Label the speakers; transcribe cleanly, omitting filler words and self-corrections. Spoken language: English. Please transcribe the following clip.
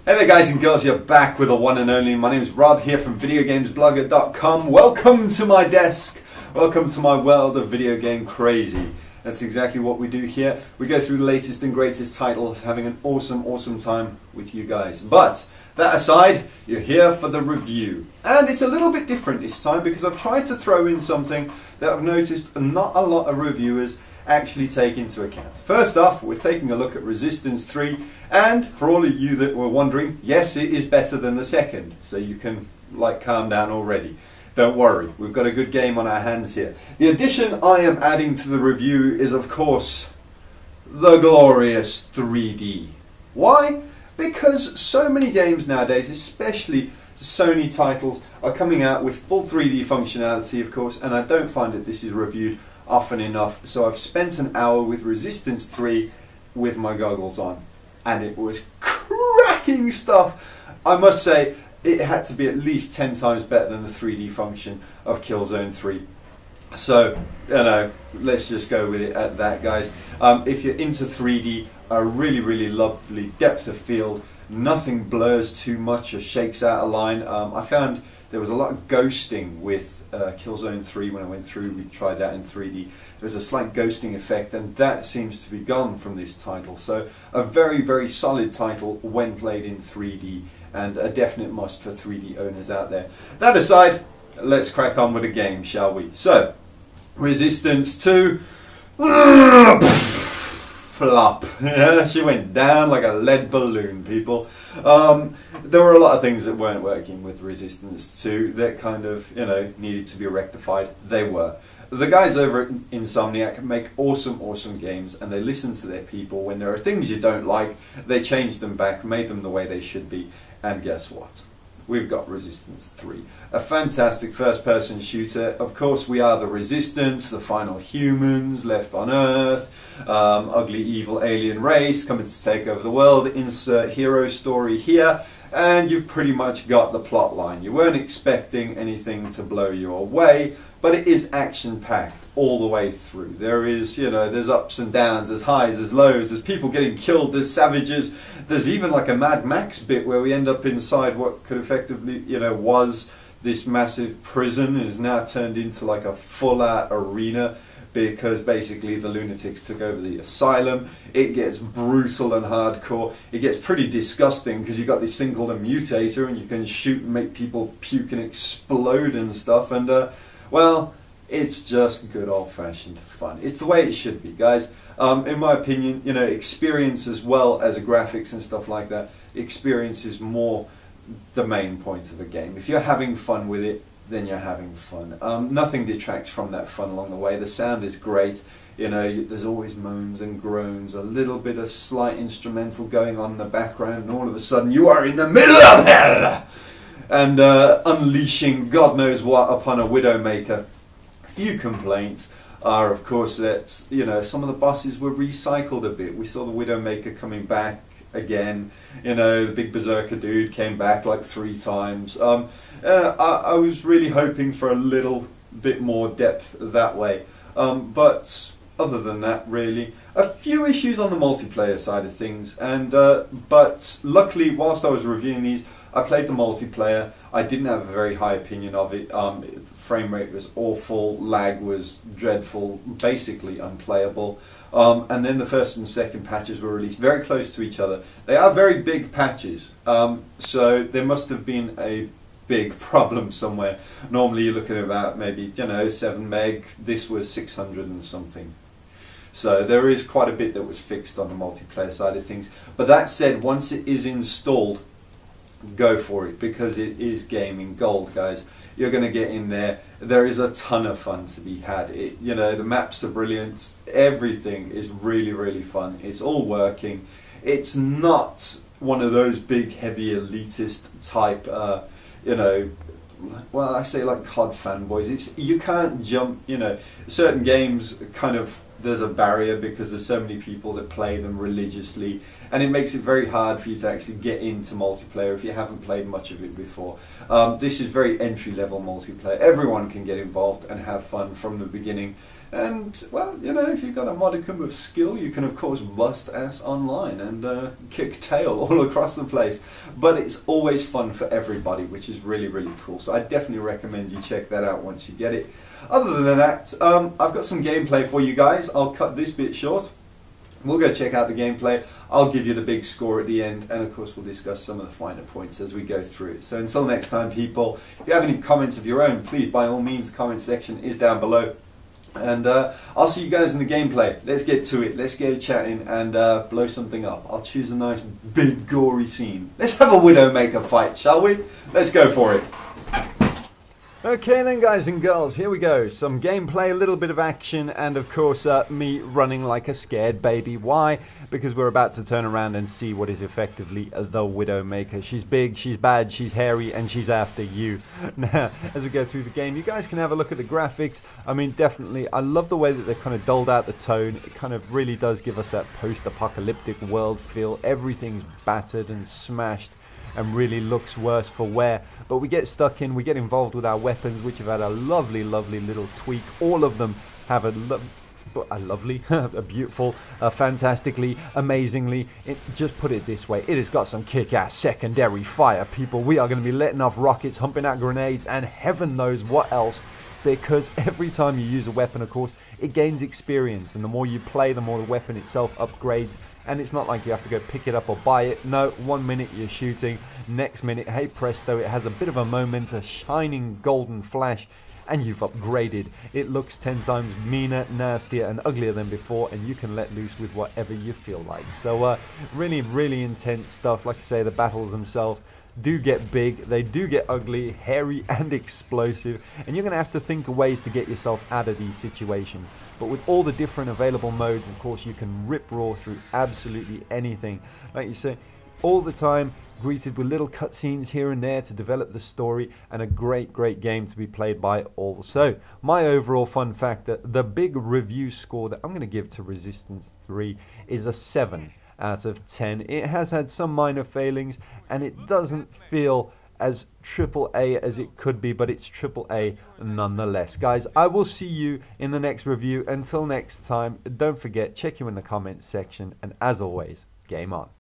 Speaker 1: Hey there guys and girls, you're back with the one and only. My name is Rob here from VideoGamesBlogger.com. Welcome to my desk. Welcome to my world of video game crazy. That's exactly what we do here. We go through the latest and greatest titles, having an awesome time with you guys. But that aside, you're here for the review. And it's a little bit different this time because I've tried to throw in something that I've noticed not a lot of reviewers actually take into account. First off, we're taking a look at Resistance 3, and for all of you that were wondering, yes, it is better than the second, so you can calm down already. Don't worry, we've got a good game on our hands here. The addition I am adding to the review is, of course, the glorious 3D. Why? Because so many games nowadays, especially Sony titles, are coming out with full 3D functionality, of course, and I don't find that this is reviewed often enough. So I've spent an hour with Resistance 3 with my goggles on, and it was cracking stuff. I must say, it had to be at least 10 times better than the 3D function of Killzone 3. So, you know, let's just go with it at that, guys. If you're into 3D, a really lovely depth of field. Nothing blurs too much or shakes out a line. I found there was a lot of ghosting with Killzone 3 when I went through. We tried that in 3D. There's a slight ghosting effect, and that seems to be gone from this title. So a very solid title when played in 3D, and a definite must for 3D owners out there. That aside, let's crack on with the game, shall we? So, Resistance 2. Flop. Yeah, she went down like a lead balloon, people. There were a lot of things that weren't working with Resistance 2 that kind of, you know, needed to be rectified. They were. The guys over at Insomniac make awesome games, and they listen to their people. When there are things you don't like, they change them back, made them the way they should be, and guess what? We've got Resistance 3, a fantastic first-person shooter. Of course, we are the Resistance, the final humans left on Earth, ugly, evil alien race coming to take over the world. Insert hero story here, and you've pretty much got the plot line. You weren't expecting anything to blow you away, but it is action-packed all the way through. There is, you know, there's ups and downs, there's highs, there's lows, there's people getting killed, there's savages. There's even like a Mad Max bit where we end up inside what could effectively, you know, was this massive prison, is now turned into like a full-out arena because basically the lunatics took over the asylum. It gets brutal and hardcore. It gets pretty disgusting because you've got this thing called a mutator, and you can shoot and make people puke and explode and stuff, and well, it's just good old-fashioned fun. It's the way it should be, guys. In my opinion, you know, experience as well as graphics and stuff like that. Experience is more the main point of a game. If you're having fun with it, then you're having fun. Nothing detracts from that fun along the way. The sound is great. You know, there's always moans and groans, a little bit of slight instrumental going on in the background, and all of a sudden you are in the middle of hell! And unleashing God knows what upon a Widowmaker. Few complaints are, of course, that, you know, some of the bosses were recycled a bit. We saw the Widowmaker coming back again. You know, the big Berserker dude came back like 3 times. I was really hoping for a little bit more depth that way. But other than that, really, a few issues on the multiplayer side of things. And but luckily, whilst I was reviewing these, I played the multiplayer. I didn't have a very high opinion of it. Frame rate was awful, lag was dreadful, basically unplayable. And then the first and second patches were released very close to each other. They are very big patches, so there must have been a big problem somewhere. Normally you're looking at about maybe, you know, 7 meg. This was 600 and something. So there is quite a bit that was fixed on the multiplayer side of things. But that said, once it is installed, go for it, because it is gaming gold, guys. You're going to get in there. There is a ton of fun to be had. You know, the maps are brilliant. Everything is really fun. It's all working. It's not one of those big, heavy, elitist type, you know, well, I say like COD fanboys. You can't jump, you know, certain games kind of, there's a barrier because there's so many people that play them religiously, and it makes it very hard for you to actually get into multiplayer if you haven't played much of it before. This is very entry-level multiplayer. Everyone can get involved and have fun from the beginning. And, well, you know, if you've got a modicum of skill, you can, of course, bust ass online and kick tail all across the place. But it's always fun for everybody, which is really, really cool. So I definitely recommend you check that out once you get it. Other than that, I've got some gameplay for you guys. I'll cut this bit short. We'll go check out the gameplay. I'll give you the big score at the end, and of course we'll discuss some of the finer points as we go through it. So until next time, people, if you have any comments of your own, please, by all means, the comment section is down below. And I'll see you guys in the gameplay. Let's get to it. Let's get chatting and blow something up. I'll choose a nice, big, gory scene. Let's have a Widowmaker fight, shall we? Let's go for it. Okay then, guys and girls, here we go. Some gameplay, a little bit of action, and of course me running like a scared baby. Why? Because we're about to turn around and see what is effectively the Widowmaker. She's big, she's bad, she's hairy, and she's after you. Now, as we go through the game, you guys can have a look at the graphics. I mean, definitely, I love the way that they've kind of dulled out the tone. It kind of really does give us that post-apocalyptic world feel. Everything's battered and smashed and really looks worse for wear. But we get stuck in, we get involved with our weapons, which have had a lovely, lovely little tweak. All of them have a lovely, a beautiful, fantastically, amazingly, just put it this way, it has got some kick-ass secondary fire, people. We are going to be letting off rockets, humping out grenades, and heaven knows what else. Because every time you use a weapon, of course, it gains experience, and the more you play, the more the weapon itself upgrades. And it's not like you have to go pick it up or buy it. No, 1 minute you're shooting, next minute, hey presto, it has a bit of a moment, a shining golden flash, and you've upgraded. It looks 10 times meaner, nastier, and uglier than before, and you can let loose with whatever you feel like. So really, really intense stuff. Like I say, the battles themselves do get big, they do get ugly, hairy, and explosive, and you're going to have to think of ways to get yourself out of these situations. But with all the different available modes, of course, you can rip raw through absolutely anything. Like you say, all the time, greeted with little cutscenes here and there to develop the story, and a great, great game to be played by all. So, my overall fun factor, the big review score that I'm going to give to Resistance 3 is a 7 out of 10. It has had some minor failings, and it doesn't feel as AAA as it could be, but it's AAA nonetheless. Guys, I will see you in the next review. Until next time, don't forget, check you in the comments section, and as always, game on.